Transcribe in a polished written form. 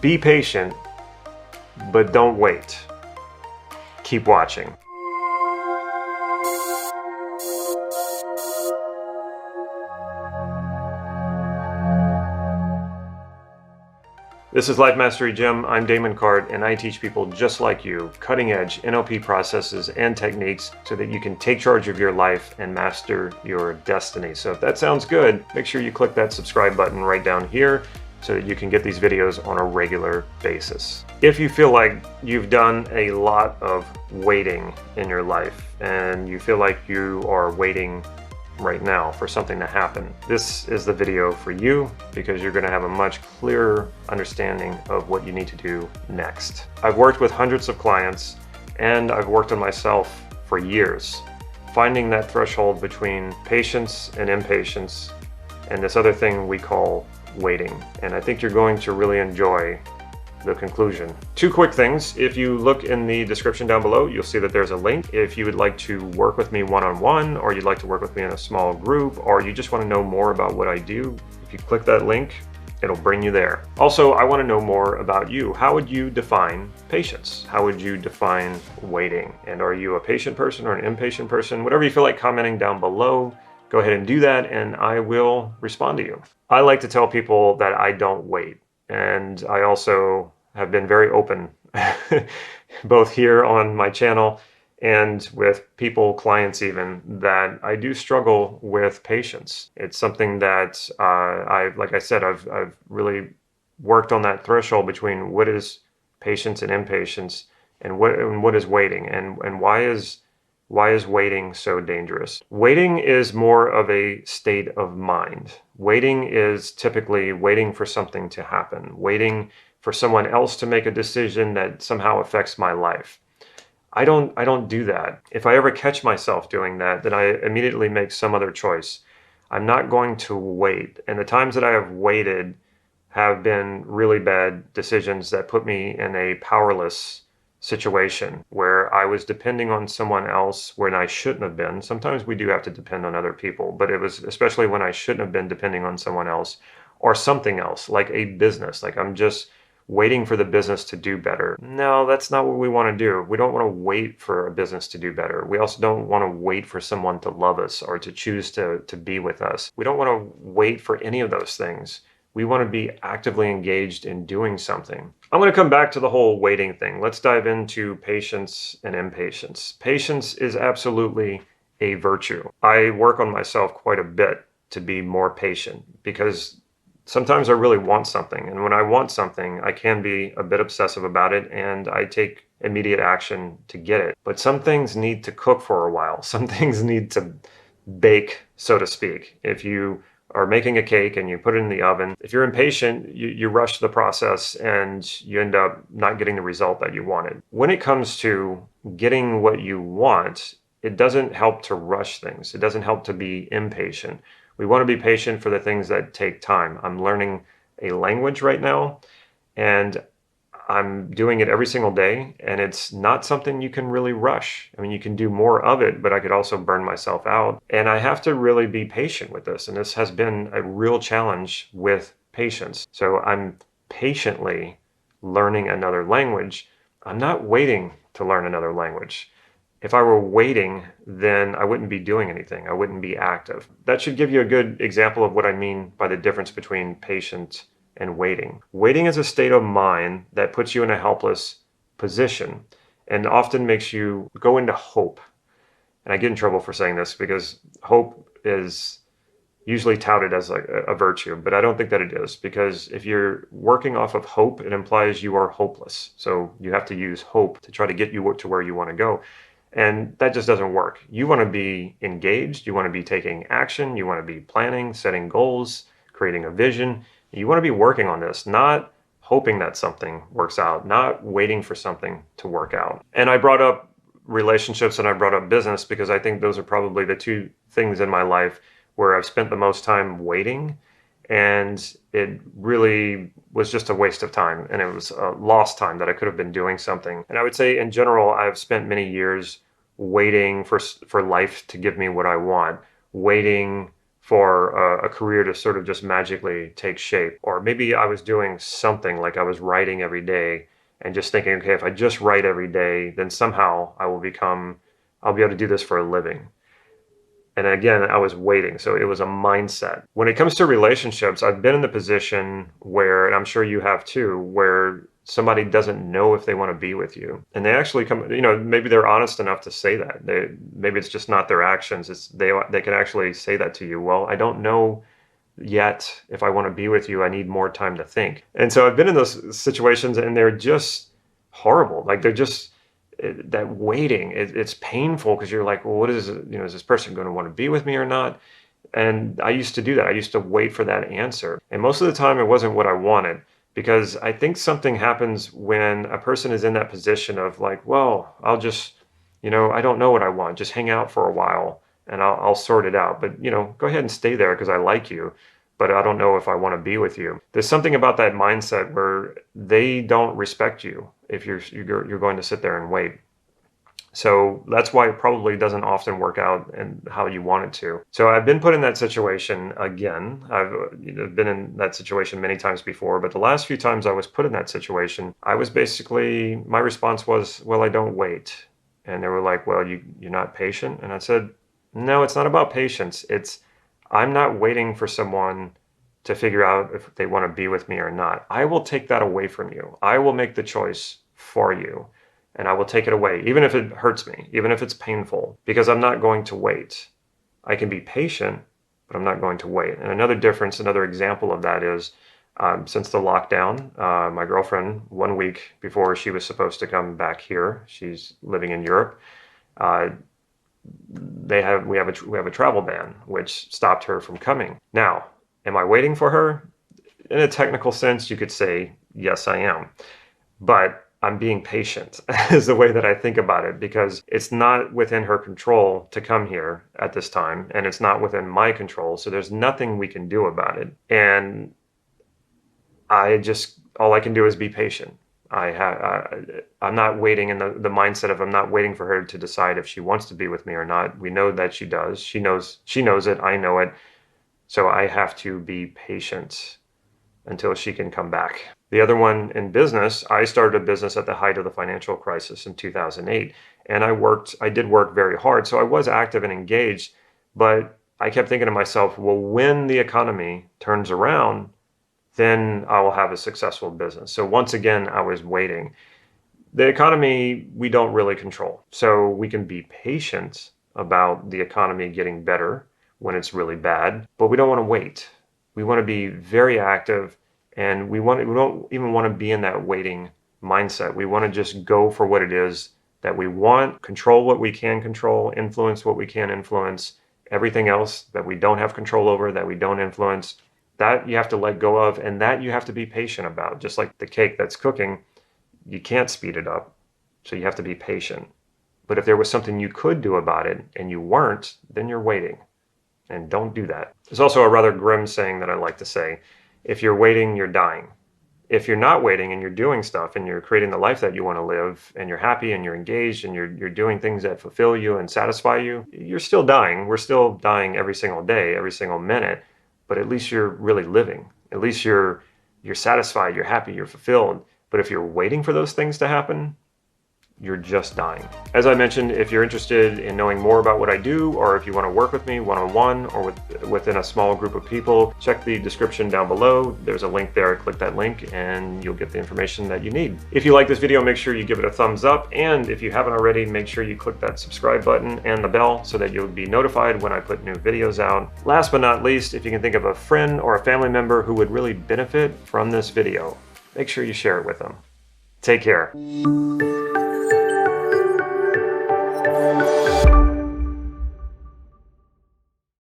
Be patient, but don't wait. Keep watching. This is Life Mastery Gym. I'm Damon, and I teach people just like you cutting-edge NLP processes and techniques so that you can take charge of your life and master your destiny. So if that sounds good, make sure you click that subscribe button right down here so that you can get these videos on a regular basis. If you feel like you've done a lot of waiting in your life and you feel like you are waiting right now for something to happen, this is the video for you because you're going to have a much clearer understanding of what you need to do next. I've worked with hundreds of clients and I've worked on myself for years, finding that threshold between patience and impatience and this other thing we call waiting. And I think you're going to really enjoy the conclusion. Two quick things. If you look in the description down below, you'll see that there's a link. If you would like to work with me one-on-one, or you'd like to work with me in a small group, or you just want to know more about what I do, if you click that link, it'll bring you there. Also, I want to know more about you. How would you define patience? How would you define waiting? And are you a patient person or an impatient person? Whatever you feel like commenting down below, go ahead and do that and I will respond to you. I like to tell people that I don't wait. And I also have been very open, both here on my channel and with people, clients even, that I do struggle with patience. It's something that like I said, I've really worked on that threshold between what is patience and impatience and what is waiting and why is waiting so dangerous? Waiting is more of a state of mind. Waiting is typically waiting for something to happen, waiting for someone else to make a decision that somehow affects my life. I don't do that. If I ever catch myself doing that, then I immediately make some other choice. I'm not going to wait. And the times that I have waited have been really bad decisions that put me in a powerless situation where I was depending on someone else when I shouldn't have been. Sometimes we do have to depend on other people, but it was especially when I shouldn't have been depending on someone else or something else, like a business. Like I'm just waiting for the business to do better. No, that's not what we want to do. We don't want to wait for a business to do better. We also don't want to wait for someone to love us or to choose to be with us. We don't want to wait for any of those things. We want to be actively engaged in doing something. I'm going to come back to the whole waiting thing. Let's dive into patience and impatience. Patience is absolutely a virtue. I work on myself quite a bit to be more patient because sometimes I really want something. And when I want something, I can be a bit obsessive about it and I take immediate action to get it. But some things need to cook for a while. Some things need to bake, so to speak. If you are making a cake and you put it in the oven, if you're impatient, you rush the process and you end up not getting the result that you wanted. When it comes to getting what you want, it doesn't help to rush things. It doesn't help to be impatient. We want to be patient for the things that take time. I'm learning a language right now and I'm doing it every single day, and it's not something you can really rush. I mean, you can do more of it, but I could also burn myself out. And I have to really be patient with this. And this has been a real challenge with patience. So I'm patiently learning another language. I'm not waiting to learn another language. If I were waiting, then I wouldn't be doing anything. I wouldn't be active. That should give you a good example of what I mean by the difference between patience and waiting. Waiting is a state of mind that puts you in a helpless position and often makes you go into hope. And I get in trouble for saying this because hope is usually touted as like a virtue, but I don't think that it is, because if you're working off of hope, it implies you are hopeless. So you have to use hope to try to get you to where you want to go. And that just doesn't work. You want to be engaged. You want to be taking action. You want to be planning, setting goals, creating a vision. You want to be working on this, not hoping that something works out, not waiting for something to work out. And I brought up relationships and I brought up business because I think those are probably the two things in my life where I've spent the most time waiting, and it really was just a waste of time, and it was a lost time that I could have been doing something. And I would say in general, I've spent many years waiting for life to give me what I want, waiting for a career to sort of just magically take shape. Or maybe I was doing something like I was writing every day and just thinking, okay, if I just write every day, then somehow I'll be able to do this for a living. And again, I was waiting. So it was a mindset. When it comes to relationships, I've been in the position where, and I'm sure you have too, where somebody doesn't know if they want to be with you. And they actually come, maybe they're honest enough to say that. Maybe it's just not their actions. They can actually say that to you. Well, I don't know yet if I want to be with you. I need more time to think. And so I've been in those situations and they're just horrible. Like they're just, that waiting, it's painful because you're like, well, what is it? Is this person going to want to be with me or not? And I used to do that. I used to wait for that answer. And most of the time it wasn't what I wanted, because I think something happens when a person is in that position of like, well, I'll just, I don't know what I want. Just hang out for a while and I'll sort it out. But, go ahead and stay there because I like you, but I don't know if I want to be with you. There's something about that mindset where they don't respect you if you're going to sit there and wait. So that's why it probably doesn't often work out and how you want it to. So I've been put in that situation again. I've been in that situation many times before, but the last few times I was put in that situation, my response was, well, I don't wait. And they were like, well, you're not patient. And I said, no, it's not about patience. I'm not waiting for someone to figure out if they want to be with me or not. I will take that away from you. I will make the choice for you, and I will take it away, even if it hurts me, even if it's painful, because I'm not going to wait. I can be patient, but I'm not going to wait. And another example of that is, since the lockdown, my girlfriend, 1 week before she was supposed to come back here, she's living in Europe, we have a travel ban, which stopped her from coming. Now, am I waiting for her? In a technical sense, you could say, yes, I am. But I'm being patient is the way that I think about it, because it's not within her control to come here at this time, and it's not within my control. So there's nothing we can do about it. And all I can do is be patient. I'm not waiting in the mindset of I'm not waiting for her to decide if she wants to be with me or not. We know that she does. She knows it. I know it. So I have to be patient until she can come back. The other one in business, I started a business at the height of the financial crisis in 2008. And I did work very hard. So I was active and engaged, but I kept thinking to myself, well, when the economy turns around, then I will have a successful business. So once again, I was waiting. The economy, we don't really control. So we can be patient about the economy getting better when it's really bad, but we don't want to wait. We want to be very active, and we don't even want to be in that waiting mindset. We want to just go for what it is that we want, control what we can control, influence what we can influence. Everything else that we don't have control over, that we don't influence, that you have to let go of, and that you have to be patient about. Just like the cake that's cooking, you can't speed it up, so you have to be patient. But if there was something you could do about it and you weren't, then you're waiting. And don't do that. There's also a rather grim saying that I like to say: if you're waiting, you're dying. If you're not waiting and you're doing stuff and you're creating the life that you want to live, and you're happy and you're engaged and you're doing things that fulfill you and satisfy you, you're still dying. We're still dying every single day, every single minute, but at least you're really living. At least you're satisfied, you're happy, you're fulfilled. But if you're waiting for those things to happen, you're just dying. As I mentioned, if you're interested in knowing more about what I do, or if you want to work with me one-on-one or within a small group of people, check the description down below. There's a link there. Click that link and you'll get the information that you need. If you like this video, make sure you give it a thumbs up. And if you haven't already, make sure you click that subscribe button and the bell so that you'll be notified when I put new videos out. Last but not least, if you can think of a friend or a family member who would really benefit from this video, make sure you share it with them. Take care.